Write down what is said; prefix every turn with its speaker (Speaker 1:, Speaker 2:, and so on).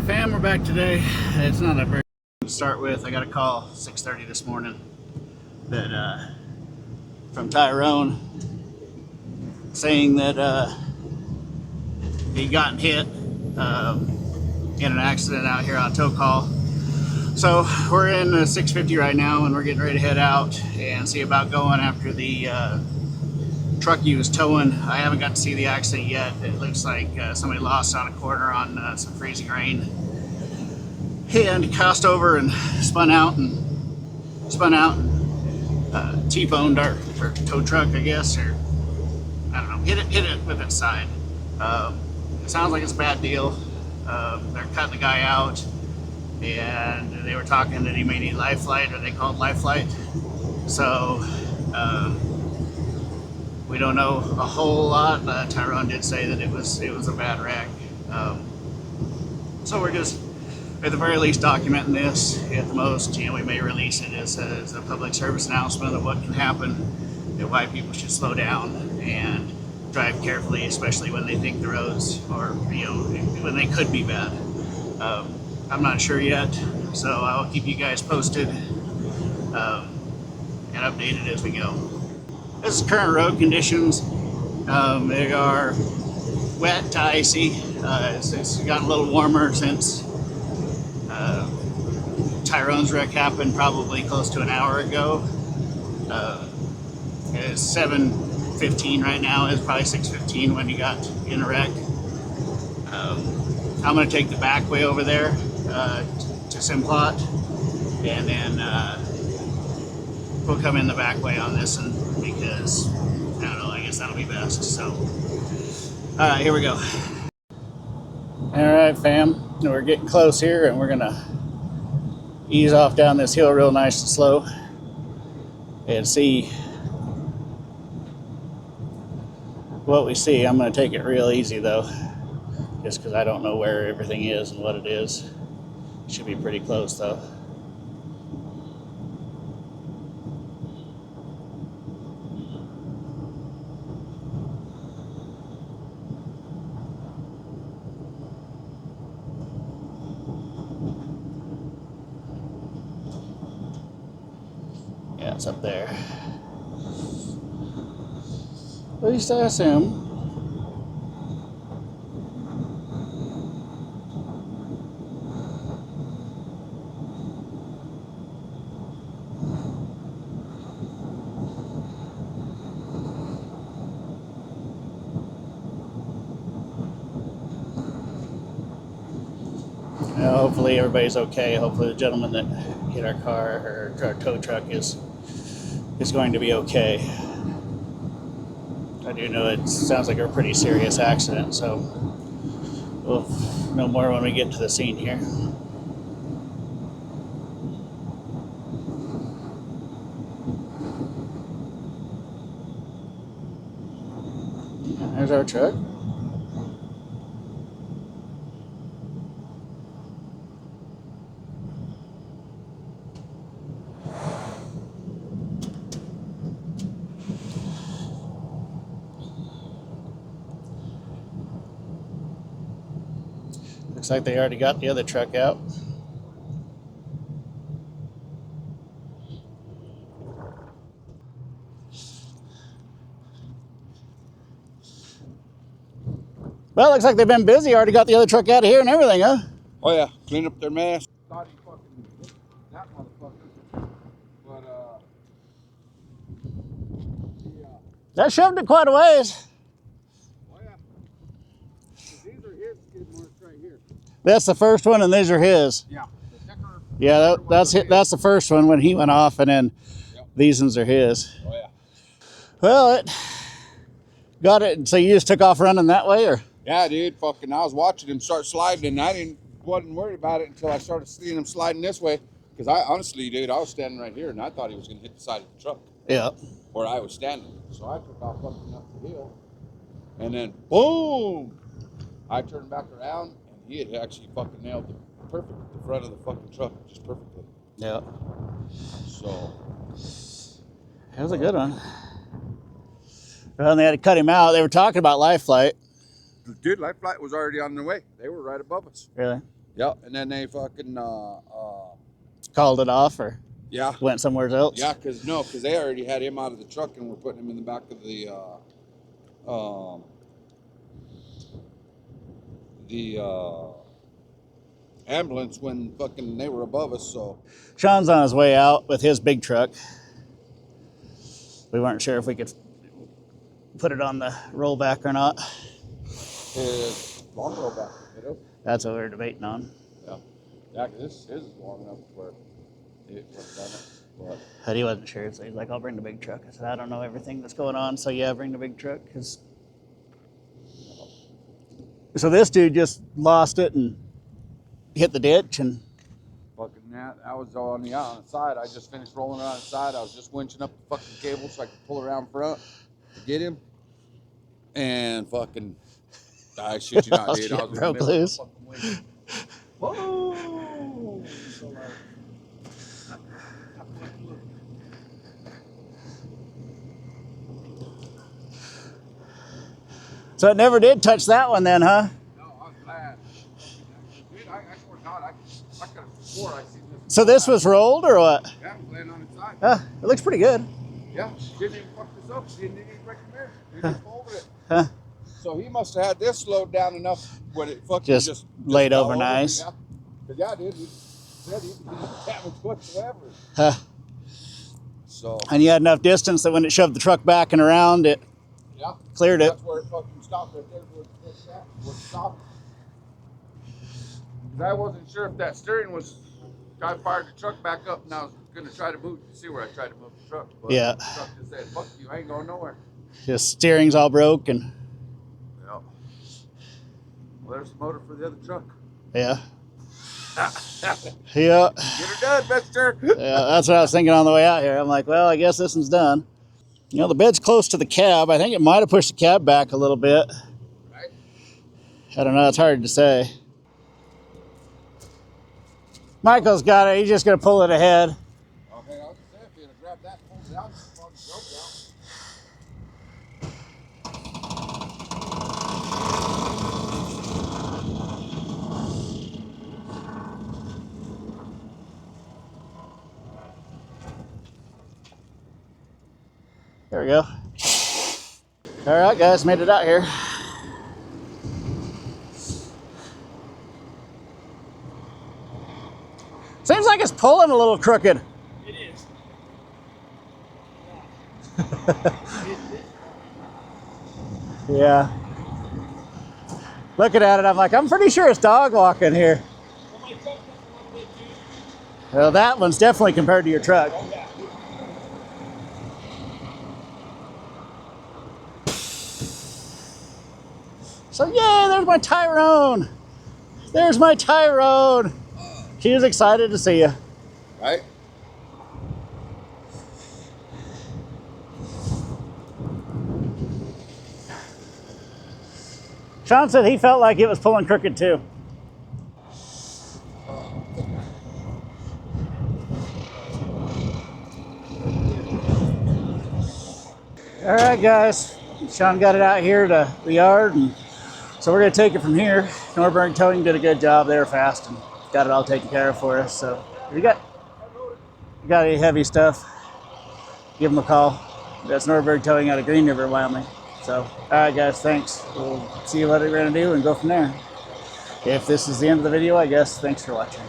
Speaker 1: Alright fam, we're back today. It's not a very good to start with. I got a call 6:30 this morning that from Tyrone saying that he'd gotten hit in an accident out here on tow call. So we're in the 650 right now and we're getting ready to head out and see about going after the truck he was towing. I haven't got to see the accident yet. It looks like somebody lost on a corner on some freezing rain and crossed over and spun out and T-boned our tow truck, I guess, or I don't know, hit it with its side. It sounds like it's a bad deal. They're cutting the guy out, and they were talking that he may need life flight, or they called life flight. So we don't know a whole lot. Tyrone did say that it was a bad wreck. So we're just, at the very least, documenting this. At the most, we may release it as a public service announcement of what can happen and why people should slow down and drive carefully, especially when they think the roads, or when they could be bad. I'm not sure yet, so I'll keep you guys posted and updated as we go. This is current road conditions. They are wet to icy. It's gotten a little warmer since Tyrone's wreck happened probably close to an hour ago. It's 7:15 right now. It's probably 6:15 when he got in a wreck. I'm going to take the back way over there to Simplot, and then we'll come in the back way on this one because, I don't know, I guess that'll be best. So, alright, here we go. Alright fam, we're getting close here and we're going to ease off down this hill real nice and slow and see what we see. I'm going to take it real easy though, just because I don't know where everything is and what it is. Should be pretty close though. Yeah, it's up there. At least I assume. Hopefully everybody's okay. Hopefully the gentleman that hit our car, or our tow truck, is going to be okay. I do know it sounds like a pretty serious accident, so we'll know more when we get to the scene here. There's our truck. Looks like they already got the other truck out. Well, looks like they've been busy. Already got the other truck out of here and everything, huh?
Speaker 2: Oh yeah, clean up their mess. Thought he fucking hit that motherfucker, but yeah.
Speaker 1: That shoved it quite a ways.
Speaker 2: Oh yeah. These are his skid marks right here.
Speaker 1: That's the first one, and these are his.
Speaker 2: Yeah. The thicker,
Speaker 1: Yeah, that's the first one when he went off, and then these ones are his.
Speaker 2: Oh yeah.
Speaker 1: Well, it got it. So you just took off running that way, or?
Speaker 2: Yeah, dude. Fucking, I was watching him start sliding, and I wasn't worried about it until I started seeing him sliding this way. Because I honestly, dude, I was standing right here, and I thought he was gonna hit the side of the truck.
Speaker 1: Yeah.
Speaker 2: Where I was standing. So I took off fucking up the hill, and then boom! I turned back around, and he had actually fucking nailed the front of the fucking truck just perfectly.
Speaker 1: Yeah.
Speaker 2: So
Speaker 1: that was a good one. Well, they had to cut him out. They were talking about life flight.
Speaker 2: Dude, life flight was already on their way. They were right above us.
Speaker 1: Really?
Speaker 2: Yeah, and then they fucking
Speaker 1: Called it off or
Speaker 2: yeah.
Speaker 1: went somewhere else?
Speaker 2: Yeah, because they already had him out of the truck and were putting him in the back of the ambulance when fucking they were above us. So
Speaker 1: Sean's on his way out with his big truck. We weren't sure if we could put it on the rollback or not.
Speaker 2: his long rollback, you know?
Speaker 1: That's what we were debating on.
Speaker 2: Yeah, yeah, because his is long enough where it would have done it.
Speaker 1: But he wasn't sure, so he's like, "I'll bring the big truck." I said, "I don't know everything that's going on, so yeah, bring the big truck." So this dude just lost it and hit the ditch and.
Speaker 2: Fucking that was on the outside. I just finished rolling around the side. I was just winching up the fucking cable so I could pull around front to get him. And fucking, I shit you not, dude. I was
Speaker 1: broke loose.
Speaker 2: Whoa!
Speaker 1: So it never did touch that one then, huh?
Speaker 2: No, I was glad. Dude, I swear to God, I could have swore I seen this.
Speaker 1: So this was rolled or what?
Speaker 2: Yeah, I'm laying on its side.
Speaker 1: It looks pretty good.
Speaker 2: Yeah, didn't even fuck this up. Didn't even break the mirror. They just folded it.
Speaker 1: Huh.
Speaker 2: So he must have had this slowed down enough when it fucking
Speaker 1: Just laid
Speaker 2: fell
Speaker 1: over nice.
Speaker 2: Yeah. But yeah, dude, he said he didn't damage whatsoever.
Speaker 1: Huh.
Speaker 2: So.
Speaker 1: And you had enough distance that when it shoved the truck back and around, it
Speaker 2: Yeah.
Speaker 1: cleared it.
Speaker 2: That's where it fucking stopped right there. Where it stopped. 'Cause I wasn't sure if that steering was. I fired the truck back up and I was going to try to move. You see where I tried to move the truck. But
Speaker 1: Yeah.
Speaker 2: The truck just said, "Fuck you, I ain't going nowhere."
Speaker 1: Just steering's all broke and
Speaker 2: Yeah. Well, there's the motor for the other truck.
Speaker 1: yeah. Yeah.
Speaker 2: Get her done, mister.
Speaker 1: Yeah, that's what I was thinking on the way out here. I'm like, well, I guess this one's done. You know, the bed's close to the cab. I think it might have pushed the cab back a little bit.
Speaker 2: Right?
Speaker 1: I don't know. It's hard to say. Michael's got it. He's just going to pull it ahead.
Speaker 2: Okay, I was just saying, if you'd have grabbed that and pulled it out, you'd probably broke it out.
Speaker 1: There we go. All right, guys, made it out here. Seems like it's pulling a little crooked.
Speaker 3: It is.
Speaker 1: Yeah. Looking at it, I'm like, I'm pretty sure it's dog walking here.
Speaker 3: Well, my truck does a little bit too.
Speaker 1: Well, that one's definitely compared to your truck.
Speaker 3: Oh, yeah.
Speaker 1: So, yay, there's my Tyrone. There's my Tyrone. She was excited to see you.
Speaker 2: Right?
Speaker 1: Sean said he felt like it was pulling crooked too. All right, guys. Sean got it out here to the yard, and so we're gonna take it from here. Norberg Towing did a good job. They were fast and got it all taken care of for us. So if you got any heavy stuff, give them a call. That's Norberg Towing out of Green River, Wyoming. So, all right, guys, thanks. We'll see what we're gonna do and go from there. If this is the end of the video, I guess, thanks for watching.